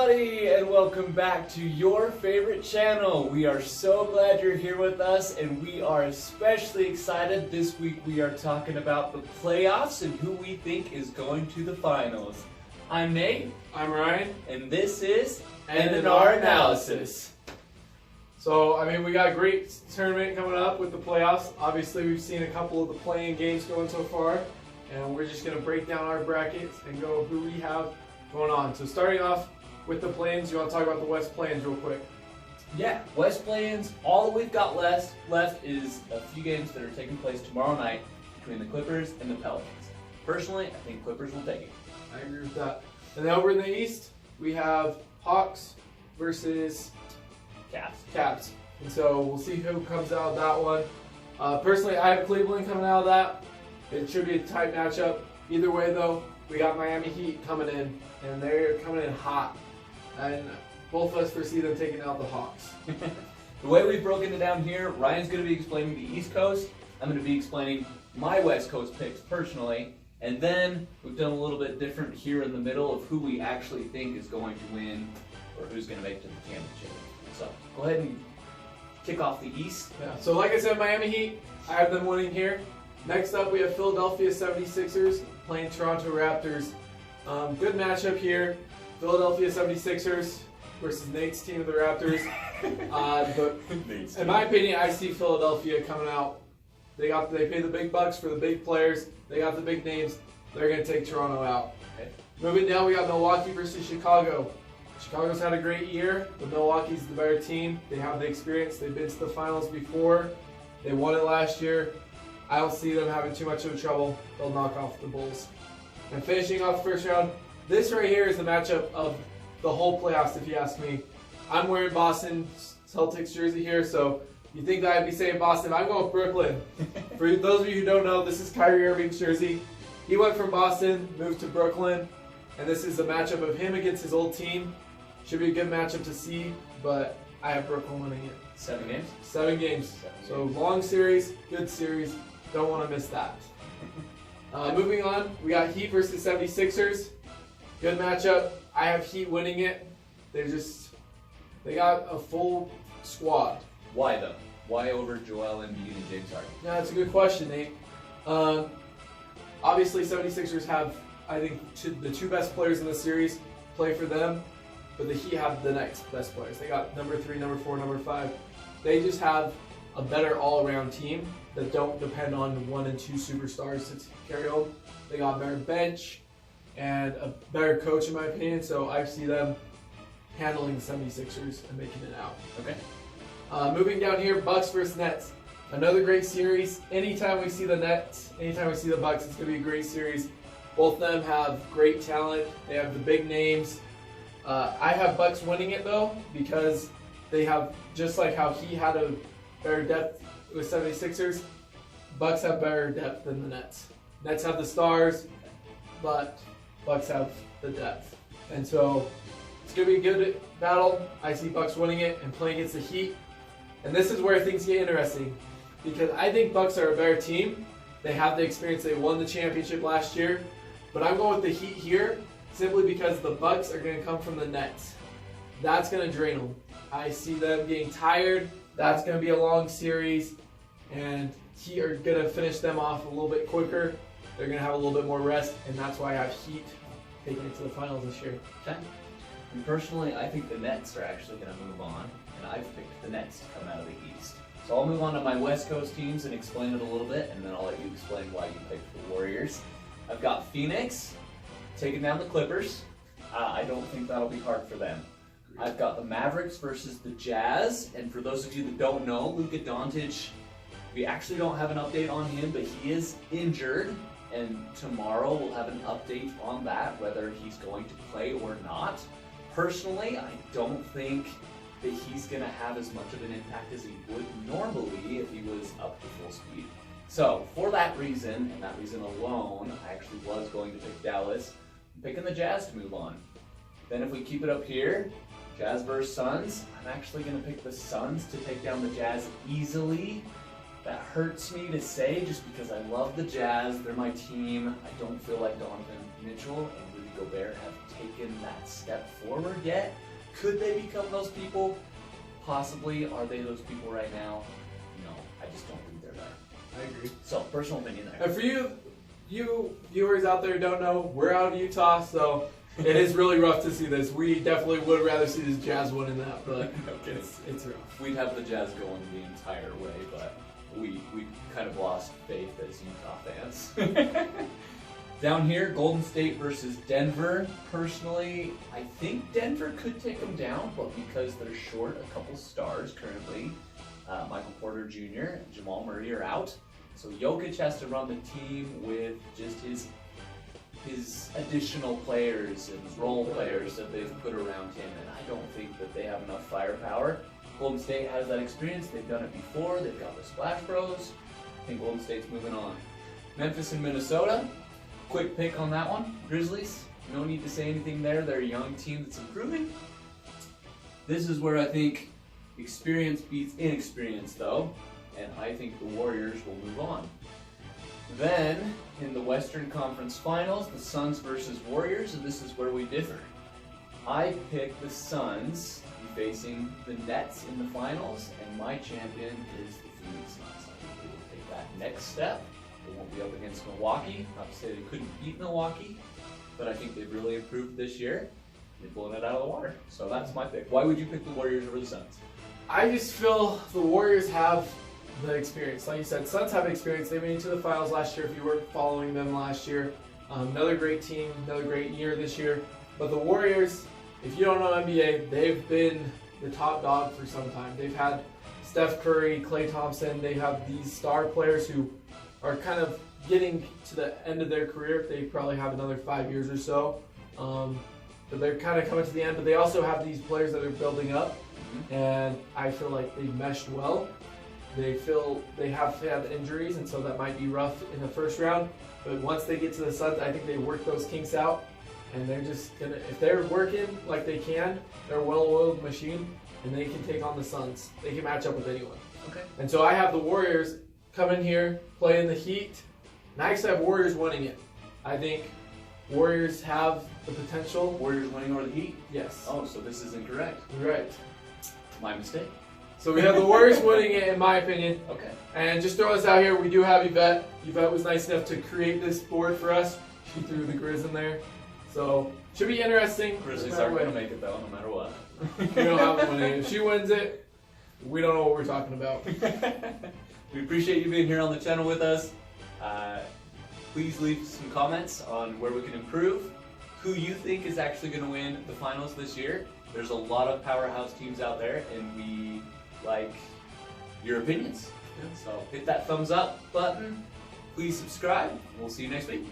everybody, and welcome back to your favorite channel. We are so glad you're here with us, and we are especially excited. This week we are talking about the playoffs and who we think is going to the finals. I'm Nate. I'm Ryan. And this is N&R Analysis. So, we got a great tournament coming up with the playoffs. Obviously, we've seen a couple of the playing games going so far, and we're just going to break down our brackets and go who we have going on. So starting off with the play-ins, you want to talk about the West play-ins real quick? Yeah, West play-ins, all that we've got left is a few games that are taking place tomorrow night between the Clippers and the Pelicans. Personally, I think Clippers will take it. I agree with that. And then over in the East, we have Hawks versus Cavs. And so we'll see who comes out of that one. Personally, I have Cleveland coming out of that. It should be a tight matchup. Either way, though, we got Miami Heat coming in, and they're coming in hot. And both of us foresee them taking out the Hawks. The way we've broken it down here, Ryan's going to be explaining the East Coast. I'm going to be explaining my West Coast picks personally. And then we've done a little bit different here in the middle of who we actually think is going to win or who's going to make it to the championship. So go ahead and kick off the East. Yeah. So like I said, Miami Heat, I have them winning here. Next up, we have Philadelphia 76ers playing Toronto Raptors. Good matchup here. Philadelphia 76ers versus Nate's team of the Raptors. But in my opinion, I see Philadelphia coming out. They pay the big bucks for the big players. They got the big names. They're going to take Toronto out. Okay. Moving down, we got Milwaukee versus Chicago. Chicago's had a great year, but Milwaukee's the better team. They have the experience. They've been to the finals before. They won it last year. I don't see them having too much of trouble. They'll knock off the Bulls. And finishing off the first round, this right here is the matchup of the whole playoffs, if you ask me. I'm wearing Boston Celtics jersey here, so you think that I'd be saying Boston. I'm going with Brooklyn. For those of you who don't know, this is Kyrie Irving's jersey. He went from Boston, moved to Brooklyn, and this is a matchup of him against his old team. Should be a good matchup to see, but I have Brooklyn winning it. 7 games? 7 games. So long series, good series. Don't want to miss that. Moving on, we got Heat versus 76ers. Good matchup. I have Heat winning it. They got a full squad. Why though? Why over Joel Embiid and James Harden? Yeah, that's a good question, Nate. Obviously, 76ers have, I think, the two best players in the series play for them, but the Heat have the next best players. They got number 3, number 4, number 5. They just have a better all-around team that don't depend on 1 and 2 superstars to carry on. They got a better bench and a better coach, in my opinion, so I see them handling the 76ers and making it out. Okay. Moving down here, Bucks versus Nets. Another great series. Anytime we see the Nets, anytime we see the Bucks, it's going to be a great series. Both of them have great talent. They have the big names. I have Bucks winning it, though, because they have, just like how he had a better depth with 76ers, Bucks have better depth than the Nets. Nets have the stars, but Bucks have the depth. And so it's going to be a good battle. I see Bucks winning it and playing against the Heat. And this is where things get interesting, because I think Bucks are a better team. They have the experience. They won the championship last year. But I'm going with the Heat here simply because the Bucks are going to come from the Nets. That's going to drain them. I see them getting tired. That's going to be a long series, and Heat are going to finish them off a little bit quicker. They're going to have a little bit more rest, and that's why I have Heat taking it to the finals this year. Okay. And personally, I think the Nets are actually going to move on, and I've picked the Nets to come out of the East. So I'll move on to my West Coast teams and explain it a little bit, and then I'll let you explain why you picked the Warriors. I've got Phoenix taking down the Clippers. I don't think that'll be hard for them. I've got the Mavericks versus the Jazz, and for those of you that don't know, Luka Doncic, we actually don't have an update on him, but he is injured, and tomorrow we'll have an update on that, whether he's going to play or not. Personally, I don't think that he's going to have as much of an impact as he would normally if he was up to full speed. So, for that reason, and that reason alone, I actually was going to pick Dallas. I'm picking the Jazz to move on. Then if we keep it up here, Jazz versus Suns, I'm actually going to pick the Suns to take down the Jazz easily. That hurts me to say just because I love the Jazz. They're my team. I don't feel like Donovan Mitchell and Rudy Gobert have taken that step forward yet. Could they become those people? Possibly. Are they those people right now? No, I just don't think they're there. I agree. So, personal opinion there. And for you viewers out there who don't know, we're out of Utah, so it is really rough to see this. We definitely would rather see this Jazz winning that, but No kidding. it's rough. We'd have the Jazz going the entire way, but we kind of lost faith as Utah fans. Down here, Golden State versus Denver. Personally, I think Denver could take them down, but because they're short a couple stars currently, Michael Porter Jr. and Jamal Murray are out. So Jokic has to run the team with just his additional players and role players that they've put around him, and I don't think that they have enough firepower. Golden State has that experience. They've done it before. They've got the Splash Bros. I think Golden State's moving on. Memphis and Minnesota. Quick pick on that one. Grizzlies. No need to say anything there. They're a young team that's improving. This is where I think experience beats inexperience, though, and I think the Warriors will move on. Then, in the Western Conference Finals, the Suns versus Warriors, and this is where we differ. I pick the Suns facing the Nets in the finals, and my champion is the Phoenix Suns. I think they will take that next step. They won't be up against Milwaukee. Not to say they couldn't beat Milwaukee, but I think they've really improved this year. They're blowing it out of the water. So that's my pick. Why would you pick the Warriors over the Suns? I just feel the Warriors have the experience. Like you said, Suns have experience. They made it to the finals last year if you were following them last year. Another great team, another great year this year. But the Warriors, if you don't know NBA, they've been the top dog for some time. They've had Steph Curry, Klay Thompson. They have these star players who are kind of getting to the end of their career. They probably have another 5 years or so. But they're kind of coming to the end. But they also have these players that are building up. And I feel like they've meshed well. They have had injuries, and so that might be rough in the first round. But once they get to the Suns, I think they work those kinks out. And they're just gonna, if they're working like they can, they're a well-oiled machine, and they can take on the Suns. They can match up with anyone. Okay. And so I have the Warriors come in here, play in the Heat, and I actually have Warriors winning it. I think Warriors have the potential. Warriors winning over the Heat? Yes. Oh, so this is incorrect. Right. My mistake. So we have the Warriors winning it, in my opinion. Okay. And just throwing this out here, we do have Yvette. Yvette was nice enough to create this board for us. She threw the Grizz in there. So, should be interesting. Grizzlies aren't going to make it, though, no matter what. We don't have them winning. If she wins it, we don't know what we're talking about. We appreciate you being here on the channel with us. Please leave some comments on where we can improve, who you think is actually going to win the finals this year. There's a lot of powerhouse teams out there, and we like your opinions. So hit that thumbs up button. Please subscribe. We'll see you next week.